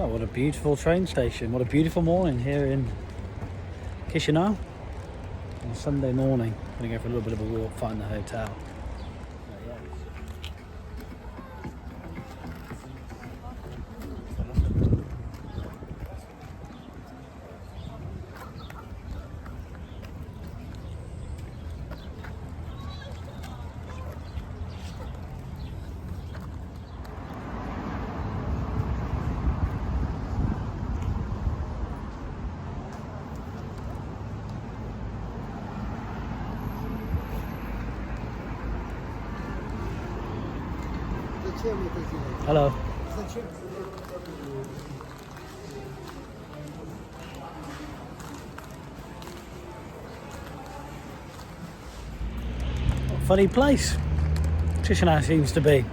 Oh, what a beautiful train station. What a beautiful morning here in Kishinev. On a Sunday morning. I'm going to go for a little bit of a walk, find the hotel. Hello. Funny place Chisinau seems to be.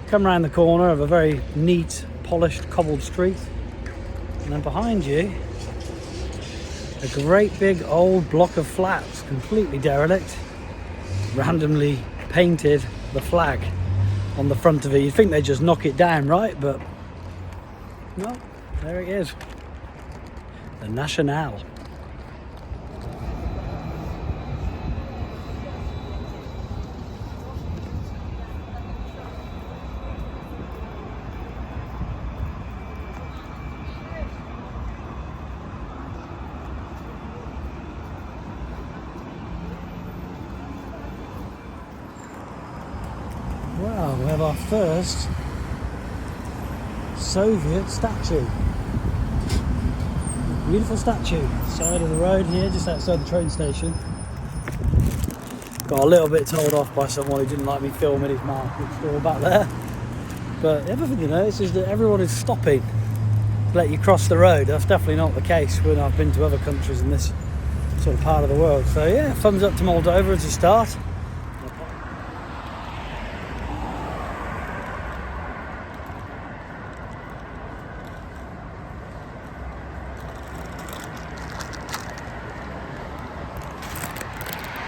Come round the corner of a very neat, polished, cobbled street, and then behind you a great big old block of flats, completely derelict, randomly painted the flag on the front of it. You'd think they'd just knock it down, right? But no, there it is. The National. Well, we have our first Soviet statue. Beautiful statue. Side of the road here, just outside the train station. Got a little bit told off by someone who didn't like me filming his market store back there. But the other thing you notice is that everyone is stopping to let you cross the road. That's definitely not the case when I've been to other countries in this sort of part of the world. So yeah, thumbs up to Moldova as a start.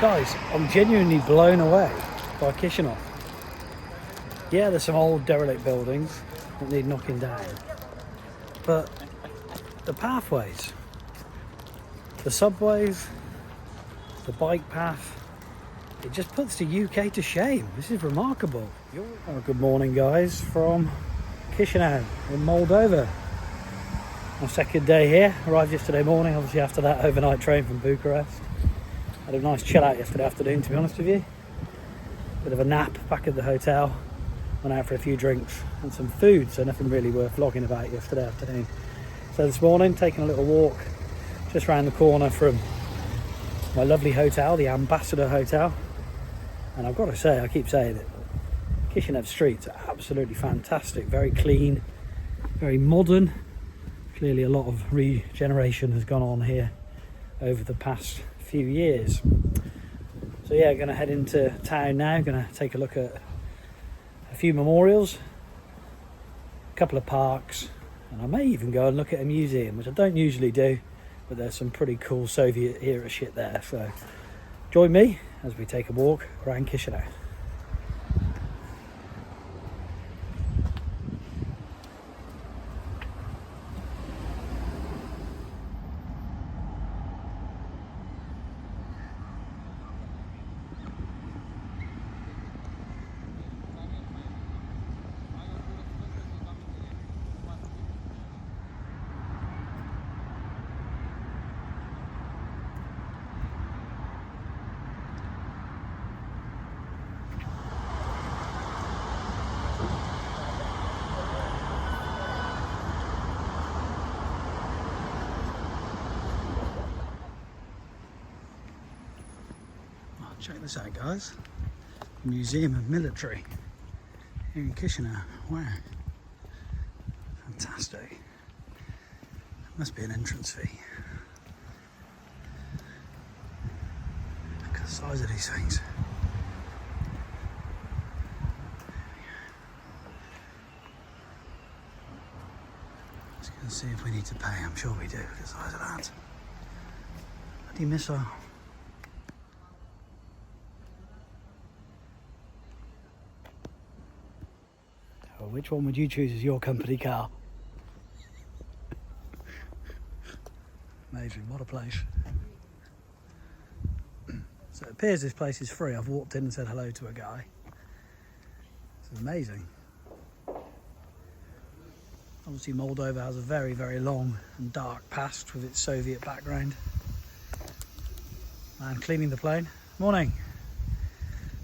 Guys, I'm genuinely blown away by Kishinev. Yeah, there's some old derelict buildings that need knocking down, but the pathways, the subways, the bike path, it just puts the UK to shame. This is remarkable. Oh, good morning guys from Chisinau in Moldova. My second day here, arrived yesterday morning, obviously after that overnight train from Bucharest. Had a nice chill out yesterday afternoon, to be honest with you. Bit of a nap back at the hotel. Went out for a few drinks and some food, so nothing really worth vlogging about yesterday afternoon. So this morning, taking a little walk just round the corner from my lovely hotel, the Ambassador Hotel. And I've got to say, I keep saying it, Kishinev streets are absolutely fantastic, very clean, very modern. Clearly a lot of regeneration has gone on here over the past few years. So yeah, going to head into town now, going to take a look at a few memorials, a couple of parks, and I may even go and look at a museum, which I don't usually do, but there's some pretty cool Soviet era shit there. So join me as we take a walk around Kishinev. Check this out, guys. Museum of Military here in Kishinev. Wow. Fantastic. Must be an entrance fee. Look at the size of these things. Just gonna see if we need to pay. I'm sure we do. Look at the size of that. Bloody missile. Which one would you choose as your company car? Amazing, what a place. So it appears this place is free. I've walked in and said hello to a guy. This is amazing. Obviously Moldova has a very, very long and dark past with its Soviet background. Man cleaning the plane. Morning.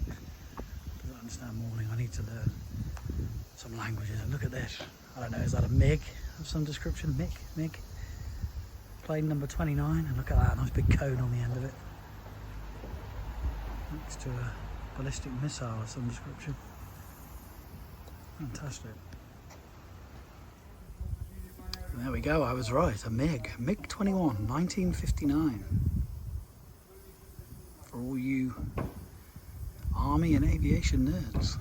I don't understand morning. I need to learn some languages. And look at this. I don't know, is that a MiG of some description? MiG? Plane number 29. And look at that, nice big cone on the end of it. Next to a ballistic missile of some description. Fantastic. And there we go, I was right, a MiG 21, 1959. For all you army and aviation nerds.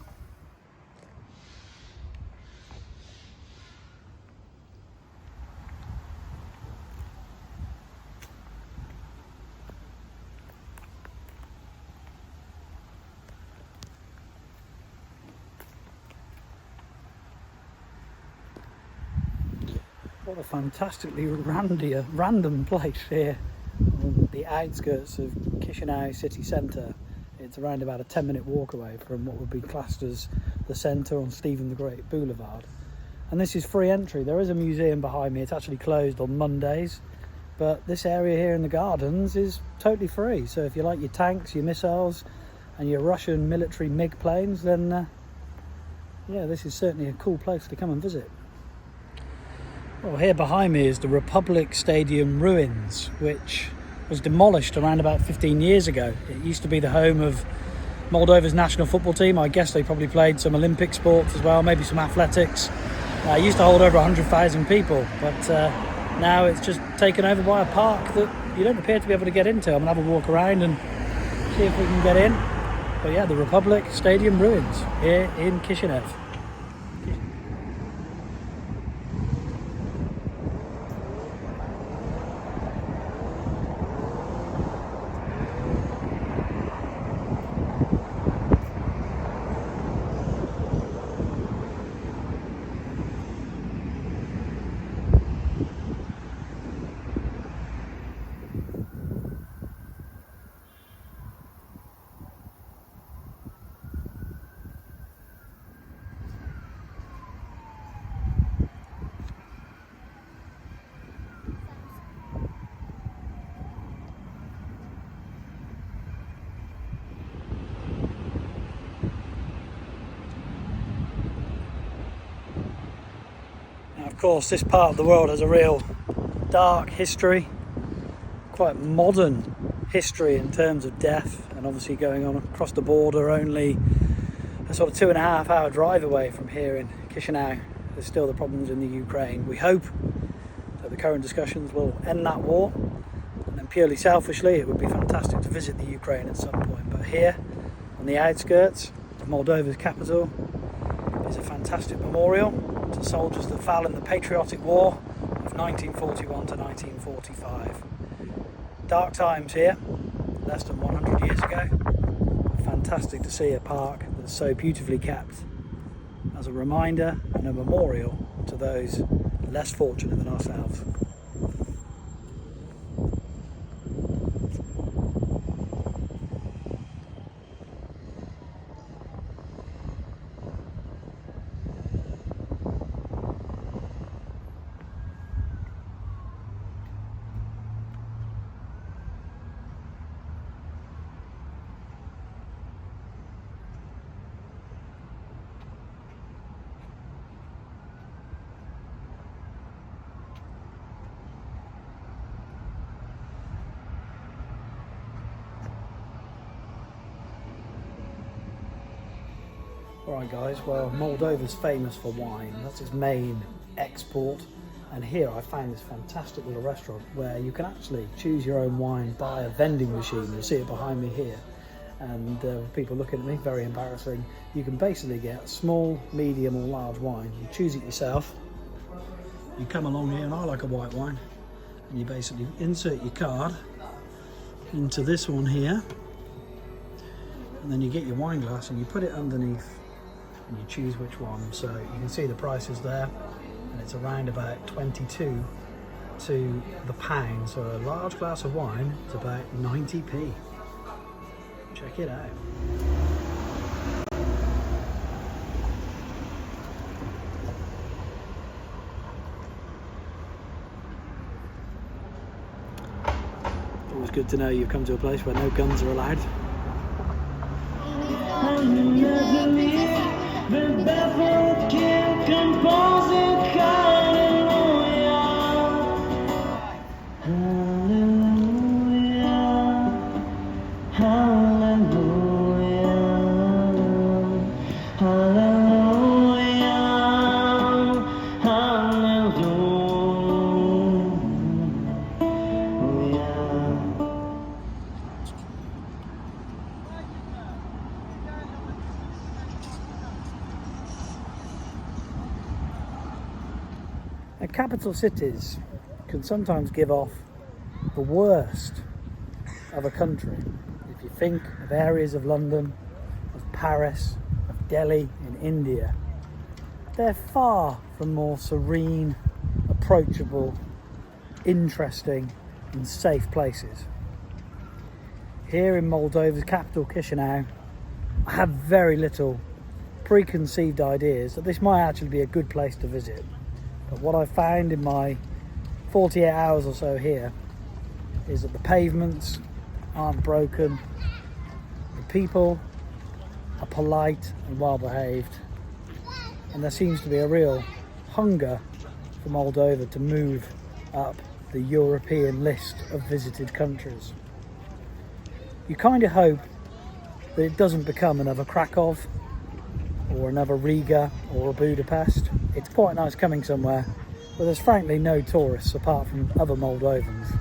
What a fantastically random place here on the outskirts of Chisinau city centre. It's around about a 10-minute walk away from what would be classed as the centre on Stephen the Great Boulevard. And this is free entry. There is a museum behind me. It's actually closed on Mondays, but this area here in the gardens is totally free. So if you like your tanks, your missiles and your Russian military MiG planes, then yeah, this is certainly a cool place to come and visit. Well, here behind me is the Republic Stadium ruins, which was demolished around about 15 years ago. It used to be the home of Moldova's national football team. I guess they probably played some Olympic sports as well, maybe some athletics. It used to hold over 100,000 people, but now it's just taken over by a park that you don't appear to be able to get into. I'm going to have a walk around and see if we can get in. But yeah, the Republic Stadium ruins here in Kishinev. Of course, this part of the world has a real dark history, quite modern history in terms of death, and obviously going on across the border, only a sort of 2.5 hour drive away from here in Kishinev. There's still the problems in the Ukraine. We hope that the current discussions will end that war, and then purely selfishly it would be fantastic to visit the Ukraine at some point. But here on the outskirts of Moldova's capital is a fantastic memorial to soldiers that fell in the patriotic war of 1941 to 1945. Dark times here, less than 100 years ago. Fantastic to see a park that's so beautifully kept as a reminder and a memorial to those less fortunate than ourselves. Alright guys, well Moldova's famous for wine, that's its main export, and here I found this fantastic little restaurant where you can actually choose your own wine by a vending machine. You'll see it behind me here, and people looking at me, very embarrassing. You can basically get a small, medium or large wine, you choose it yourself, you come along here, and I like a white wine, and you basically insert your card into this one here, and then you get your wine glass and you put it underneath and you choose which one. So you can see the prices there, and it's around about 22 to the pound, so a large glass of wine is about 90p. Check it out. Always good to know you've come to a place where no guns are allowed. Now, capital cities can sometimes give off the worst of a country. If you think of areas of London, of Paris, of Delhi in India, they're far from more serene, approachable, interesting and safe places. Here in Moldova's capital, Chisinau, I have very little preconceived ideas that this might actually be a good place to visit. But what I found in my 48 hours or so here is that the pavements aren't broken, the people are polite and well behaved, and there seems to be a real hunger for Moldova to move up the European list of visited countries. You kind of hope that it doesn't become another Krakow or another Riga or a Budapest. It's quite nice coming somewhere where there's frankly no tourists apart from other Moldovans.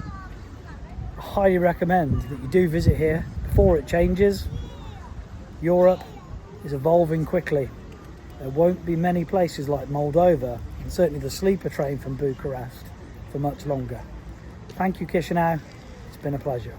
I highly recommend that you do visit here before it changes. Europe is evolving quickly. There won't be many places like Moldova, and certainly the sleeper train from Bucharest, for much longer. Thank you, Kishinev. It's been a pleasure.